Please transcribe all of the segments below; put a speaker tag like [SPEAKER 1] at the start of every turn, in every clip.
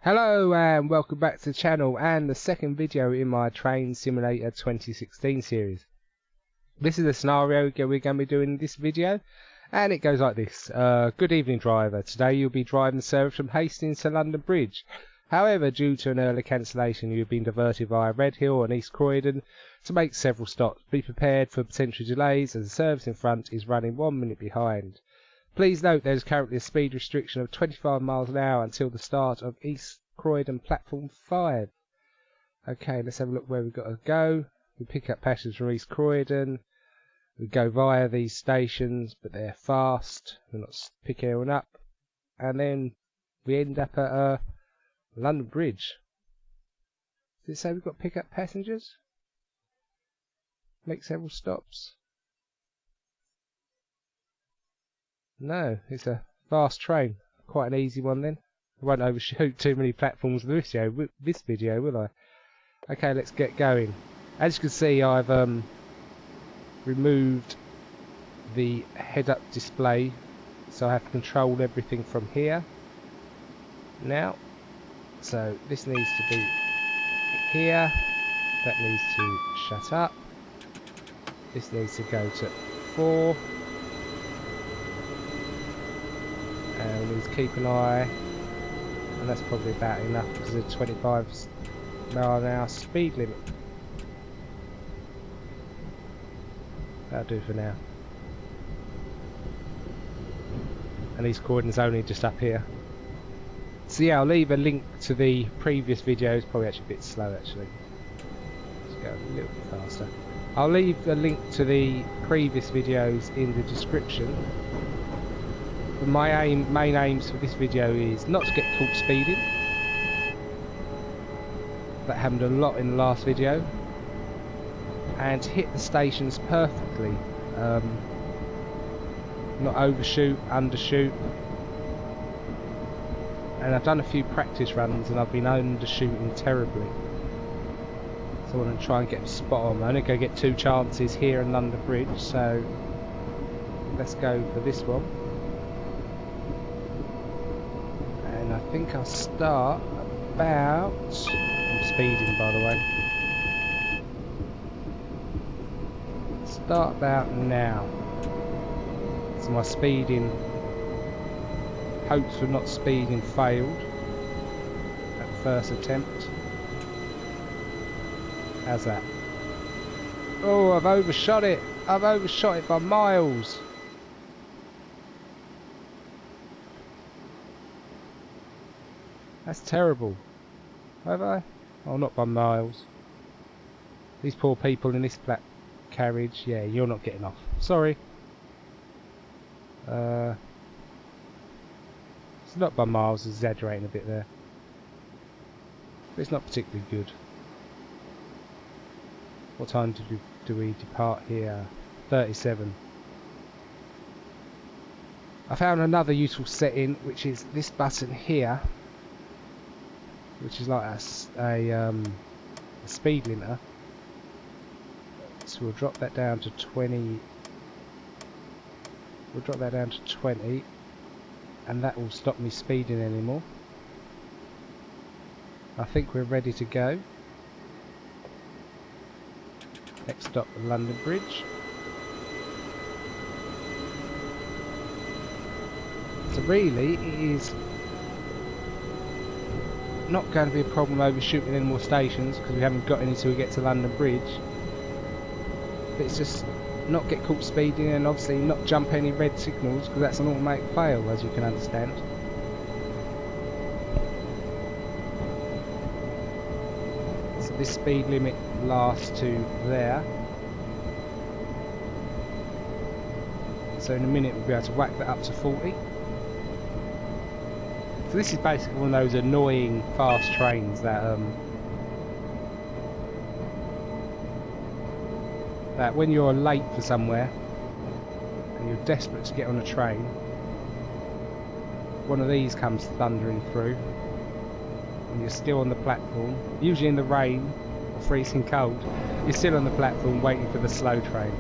[SPEAKER 1] Hello and welcome back to the channel and the second video in my Train Simulator 2016 series. This is the scenario we're going to be doing in this video, and it goes like this. Good evening driver, today you'll be driving the service from Hastings to London Bridge. However, due to an early cancellation you've been diverted via Red Hill and East Croydon to make several stops. Be prepared for potential delays as the service in front is running 1 minute behind. Please note there is currently a speed restriction of 25 miles an hour until the start of East Croydon Platform 5. Okay, let's have a look where we've got to go. We pick up passengers from East Croydon. We go via these stations, but they're fast. We're not picking anyone up. And then we end up at London Bridge. Does it say we've got to pick up passengers? Make several stops? No, it's a fast train. Quite an easy one then. I won't overshoot too many platforms with this video, will I? Okay, let's get going. As you can see, I've removed the head-up display, so I have to control everything from here now. So this needs to be here. That needs to shut up. This needs to go to 4. And we need to keep an eye, and that's probably about enough because of the 25 mile an hour speed limit. That'll do for now. And East Croydon's only just up here. So yeah, I'll leave a link to the previous videos. Probably actually a bit slow actually. Let's go a little bit faster. I'll leave a link to the previous videos in the description. My main aims for this video is not to get caught speeding. That happened a lot in the last video. And to hit the stations perfectly. Not overshoot, undershoot. And I've done a few practice runs and I've been undershooting terribly. So I want to try and get spot on. I'm only going to get 2 chances here in London Bridge, so let's go for this one. I think I'll start about... I'm speeding by the way. Start about now. So my speeding, hopes for not speeding failed at first attempt. How's that? Oh, I've overshot it. I've overshot it by miles. That's terrible. Have I? Oh, not by miles. These poor people in this black carriage. Yeah, you're not getting off. Sorry. It's not by miles, exaggerating a bit there. But it's not particularly good. What time do we depart here? 37. I found another useful setting, which is this button here, which is like a speed limiter. So we'll drop that down to 20. We'll drop that down to 20, and that will stop me speeding anymore. I think we're ready to go. Next stop, London Bridge. So really, it is not going to be a problem overshooting any more stations because we haven't got any till we get to London Bridge. But it's just not get caught speeding and obviously not jump any red signals because that's an automatic fail, as you can understand. So this speed limit lasts to there. So in a minute we'll be able to whack that up to 40. So this is basically one of those annoying fast trains that that when you're late for somewhere and you're desperate to get on a train, one of these comes thundering through and you're still on the platform, usually in the rain or freezing cold, you're still on the platform waiting for the slow train.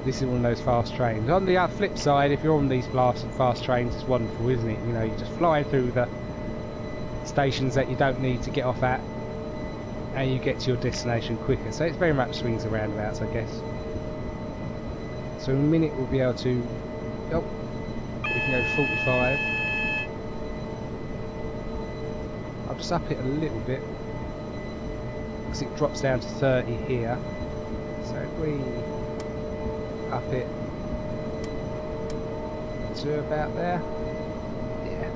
[SPEAKER 1] This is one of those fast trains. On the flip side, if you're on these fast trains, it's wonderful, isn't it? You know, you just fly through the stations that you don't need to get off at, and you get to your destination quicker. So it's very much swings and roundabouts, I guess. So in a minute we'll be able to, oh, we can go 45. I'll just up it a little bit because it drops down to 30 here. So if we up it to about there, yeah.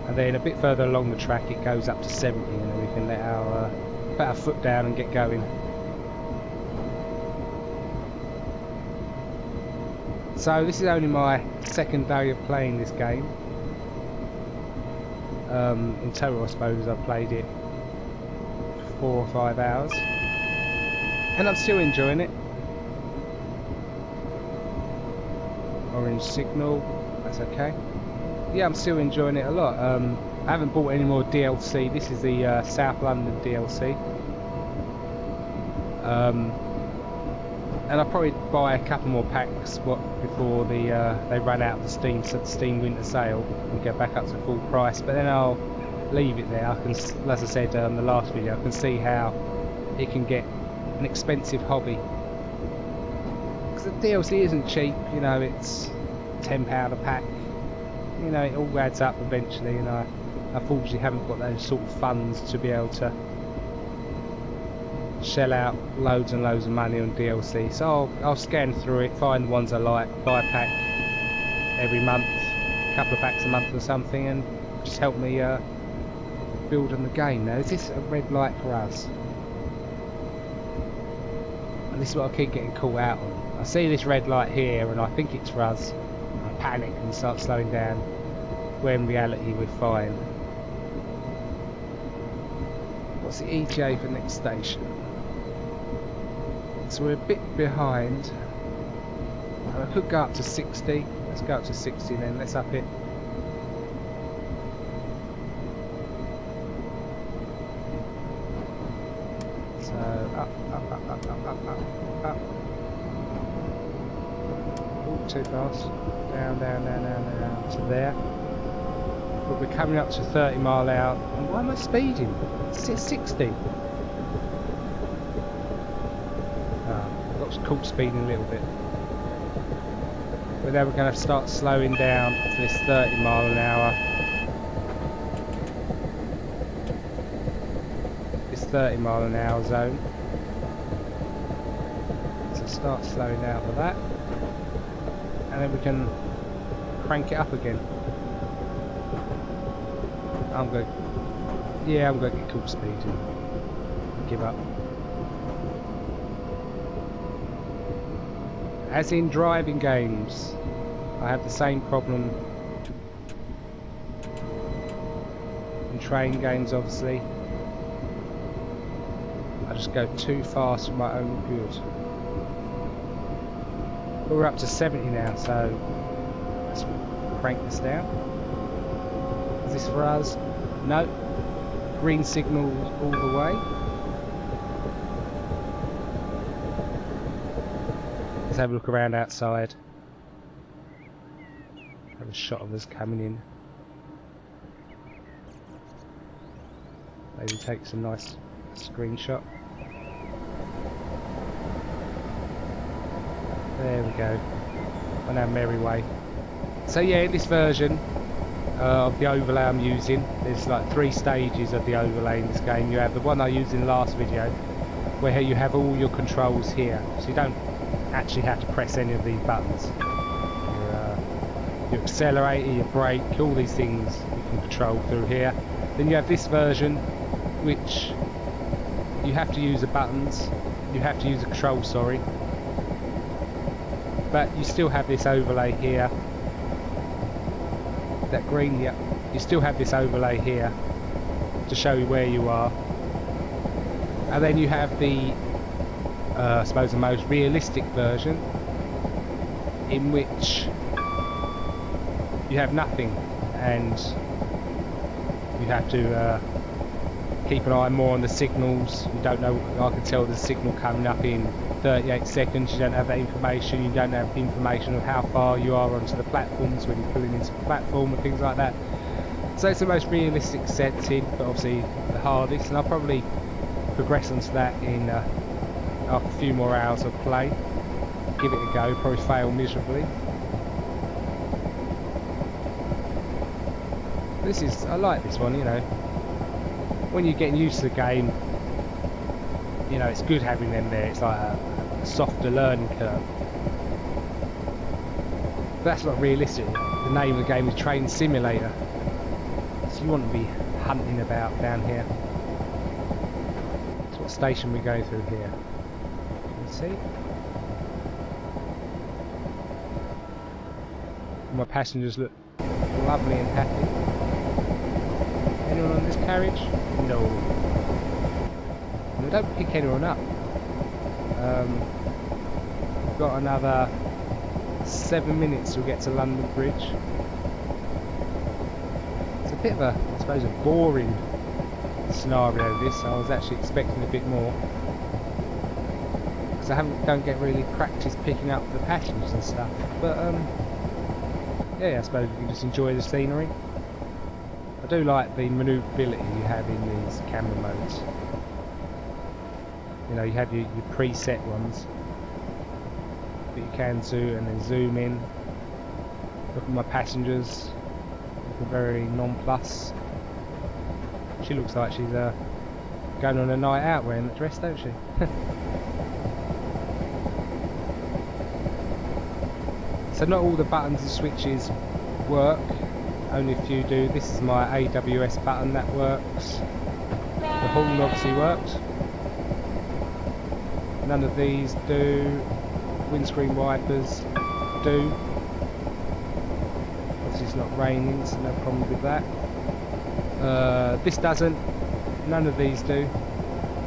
[SPEAKER 1] And then a bit further along the track it goes up to 70, and then we can let our put our foot down and get going. So this is only my second day of playing this game. In total I suppose I've played it 4 or 5 hours, and I'm still enjoying it. Orange signal, that's okay. Yeah, I'm still enjoying it a lot. I haven't bought any more DLC. This is the South London DLC. And I'll probably buy a couple more packs before they run out of the Steam Winter Sale and get back up to full price. But then I'll leave it there. I can, as I said in the last video, I can see how it can get an expensive hobby. Because the DLC isn't cheap. You know, it's £10 a pack. You know, it all adds up eventually, and I unfortunately haven't got those sort of funds to be able to shell out loads and loads of money on DLC. So I'll scan through it, find the ones I like, buy a pack every month, a couple of packs a month or something, and just help me build on the game. Now, is this a red light for us? And this is what I keep getting caught out on. I see this red light here and I think it's for us. I panic and start slowing down, where in reality we're fine. What's the ETA for next station? So we're a bit behind. I could go up to 60. Let's go up to 60 then. Let's up it. So up. Oh, too fast. Down to there. But we're coming up to 30 mile out. And why am I speeding? It's 60. Got caught speeding a little bit. But now we're going to start slowing down to this 30 mile an hour. This 30 mile an hour zone. So start slowing down for that. And then we can crank it up again. I'm going to get caught speeding. Give up. As in driving games, I have the same problem in train games, obviously. I just go too fast for my own good. But we're up to 70 now, so let's crank this down. Is this for us? No. Green signal all the way. Let's have a look around outside. Have a shot of us coming in. Maybe take some nice screenshot. There we go. On our merry way. So yeah, this version of the overlay I'm using, there's like 3 stages of the overlay in this game. You have the one I used in the last video, where you have all your controls here, so you don't actually have to press any of these buttons. Your accelerator, your brake, all these things you can control through here. Then you have this version, which you have to use the buttons, you have to use the control, sorry, but you still have this overlay here. That green, yeah, you still have this overlay here to show you where you are. And then you have the I suppose the most realistic version, in which you have nothing and you have to keep an eye more on the signals. You don't know, I can tell the signal coming up in 38 seconds, you don't have that information, you don't have the information of how far you are onto the platforms when you're pulling into the platform and things like that. So it's the most realistic setting, but obviously the hardest, and I'll probably progress onto that in after a few more hours of play. Give it a go, probably fail miserably. I like this one, you know. When you're getting used to the game, you know, it's good having them there. It's like a softer learning curve. But that's not realistic. The name of the game is Train Simulator. So you want to be hunting about down here. So what station we go through here? Let's see. My passengers look lovely and happy. Anyone on this carriage? No. No, don't pick anyone up. We've got another 7 minutes to get to London Bridge. It's a bit of a, I suppose, a boring scenario this. I was actually expecting a bit more. Because I don't get really practice picking up the passengers and stuff. But yeah, I suppose you can just enjoy the scenery. I do like the manoeuvrability you have in these camera modes. You know, you have your preset ones that you can zoom and then zoom in. Look at my passengers, looking very nonplussed. She looks like she's going on a night out wearing that dress, don't she? So not all the buttons and switches work. Only a few do. This is my AWS button that works. The horn obviously works. None of these do. Windscreen wipers do. Obviously it's not raining, so no problem with that. This doesn't. None of these do.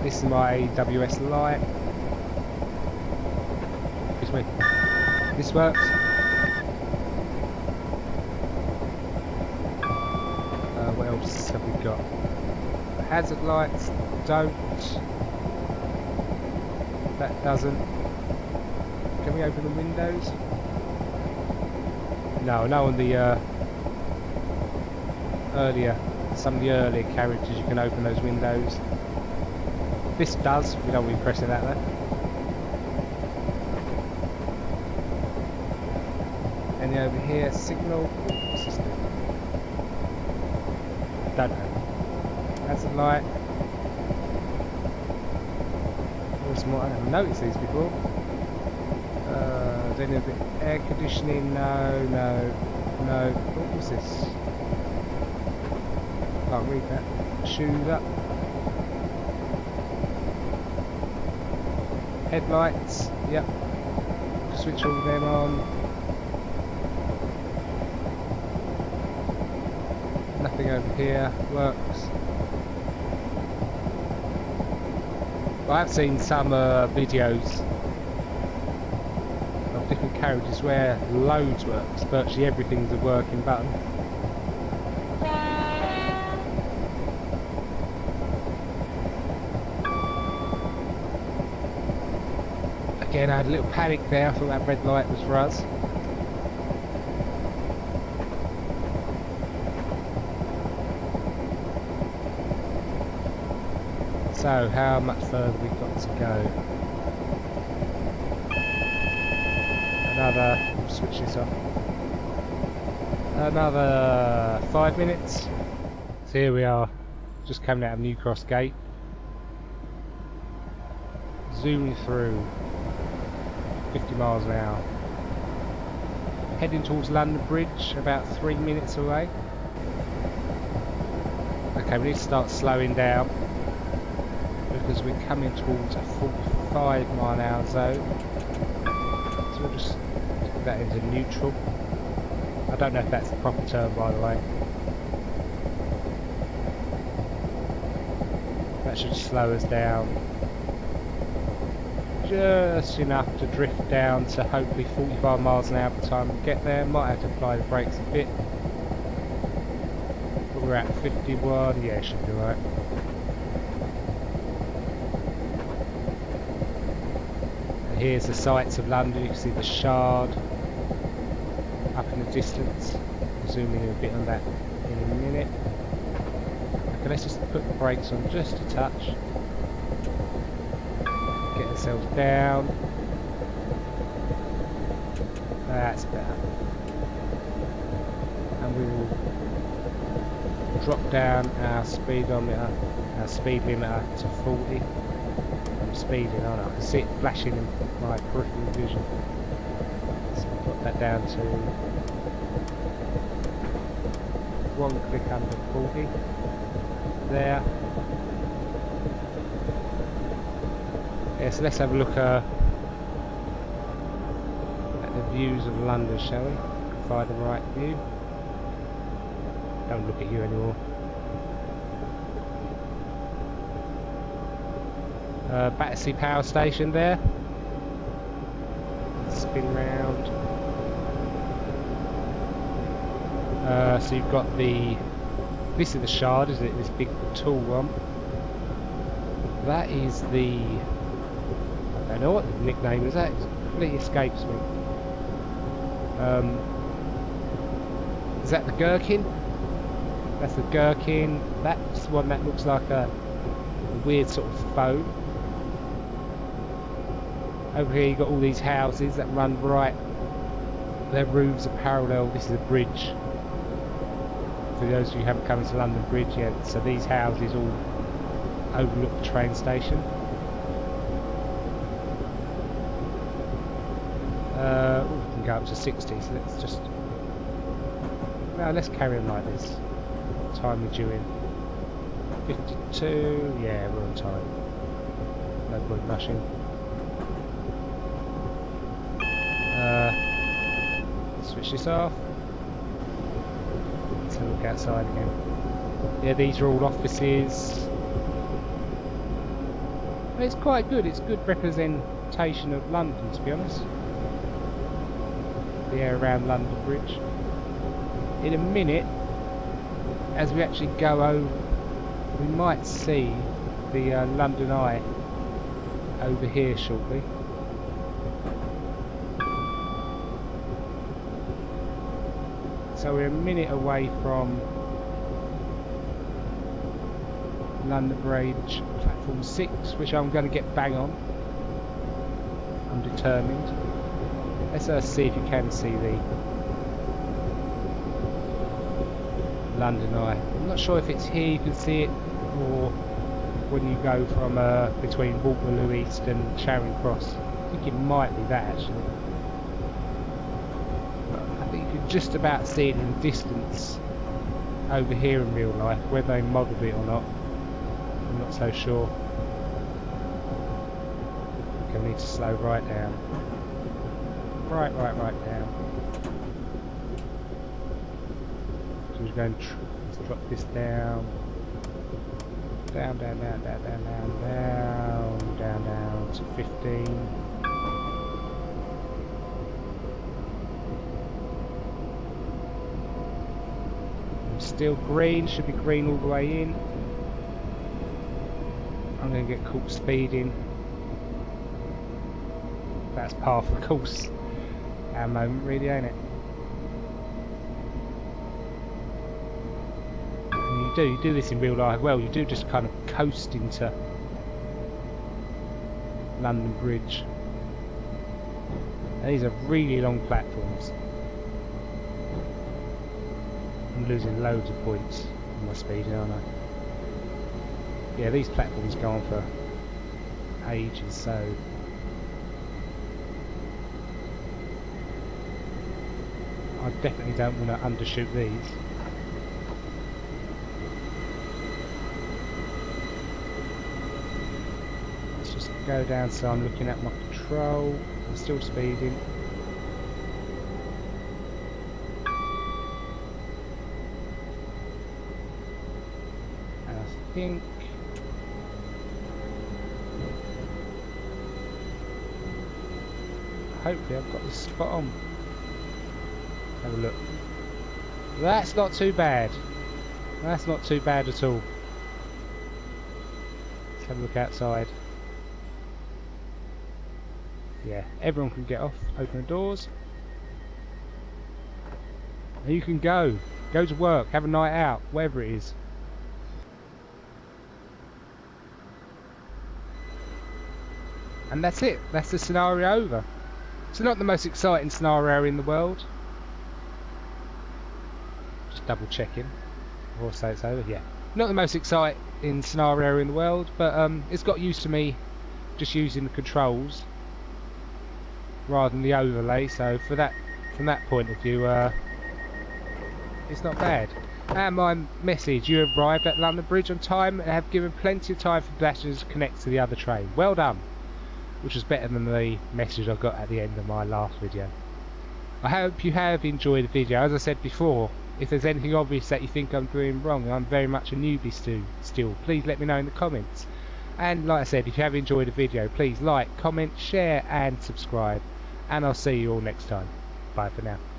[SPEAKER 1] This is my AWS light. This works. What else have we got? Hazard lights don't. That doesn't. Can we open the windows? No, on the some of the earlier carriages you can open those windows. This does. We don't want to be pressing that though. And over here, signal. What's this do? Don't know. Hazard light. What's more? I haven't noticed these before. Any of the air conditioning? No. What was this? Can't read that. Shoes up. Headlights. Yep. Switch all of them on. Nothing over here. Works. I've seen some videos of different carriages where loads works. Virtually everything's a working button. Again, I had a little panic there. I thought that red light was for us. So, how much further we've got to go? Switch this off. Another 5 minutes. So here we are, just coming out of New Cross Gate. Zooming through, 50 miles an hour. Heading towards London Bridge, about 3 minutes away. Okay, we need to start slowing down, because we're coming towards a 45 mile an hour zone. So we'll just put that into neutral. I don't know if that's the proper term, by the way. That should slow us down just enough to drift down to hopefully 45 miles an hour by the time we get there. Might have to apply the brakes a bit. But we're at 51, yeah, it should be right. here's the sights of London. You can see the Shard up in the distance. I'll zoom in a bit on that in a minute. Okay, let's just put the brakes on just a touch. Get ourselves down. That's better. And we will drop down our speedometer, our speed limiter to 40. I'm speeding, aren't I? I can see it flashing in my peripheral vision. So I'll put that down to one click under 40. There. Yeah, so let's have a look at the views of London, shall we? Find the right view. Don't look at you anymore. Battersea Power Station there. Spin round. So you've got the... This is the Shard, isn't it? This big tall one. That is the... I don't know what the nickname is. That completely escapes me. Is that the Gherkin? That's the Gherkin. That's one that looks like a weird sort of foam. Over here you've got all these houses that run right. Their roofs are parallel. This is a bridge. For those of you who haven't come into London Bridge yet, so these houses all overlook the train station. We can go up to 60, so let's just... Well, let's carry on like this. What time are we due in? 52, yeah, we're on time. No point rushing. Switch this off. Let's have a look outside again. Yeah, these are all offices. But it's quite good, it's good representation of London, to be honest. The air around London Bridge. In a minute, as we actually go over, we might see the London Eye over here shortly. So we're a minute away from London Bridge platform 6, which I'm going to get bang on. I'm determined. Let's see if you can see the London Eye. I'm not sure if it's here you can see it, or when you go from between Waterloo East and Charing Cross. I think it might be that actually. I think you can just about see it in the distance over here in real life. Whether they modelled it or not, I'm not so sure. Okay, we need to slow right down. Right down. So we're going to let's drop this down. Down to 15. I'm still green, should be green all the way in. I'm going to get caught speeding. That's par for the course. Our moment really, ain't it? And you do this in real life well, you do just kind of coast into London Bridge. And these are really long platforms. I'm losing loads of points on my speeding, aren't I? Yeah, these platforms go on for ages, so I definitely don't want to undershoot these. Let's just go down so I'm looking at my control. I'm still speeding. And I think hopefully I've got this spot on. Have a look. That's not too bad. That's not too bad at all. Let's have a look outside. Yeah, everyone can get off. Open the doors. And you can go. Go to work, have a night out, whatever it is. And that's it. That's the scenario over. It's not the most exciting scenario in the world. Just double checking. Or say it's over. Yeah. Not the most exciting scenario in the world, but it's got used to me just using the controls rather than the overlay. So for that, from that point of view, it's not bad. And my message: you have arrived at London Bridge on time and have given plenty of time for passengers to connect to the other train. Well done. Which was better than the message I got at the end of my last video. I hope you have enjoyed the video. As I said before, if there's anything obvious that you think I'm doing wrong, I'm very much a newbie still, please let me know in the comments. And like I said, if you have enjoyed the video, please like, comment, share and subscribe. And I'll see you all next time. Bye for now.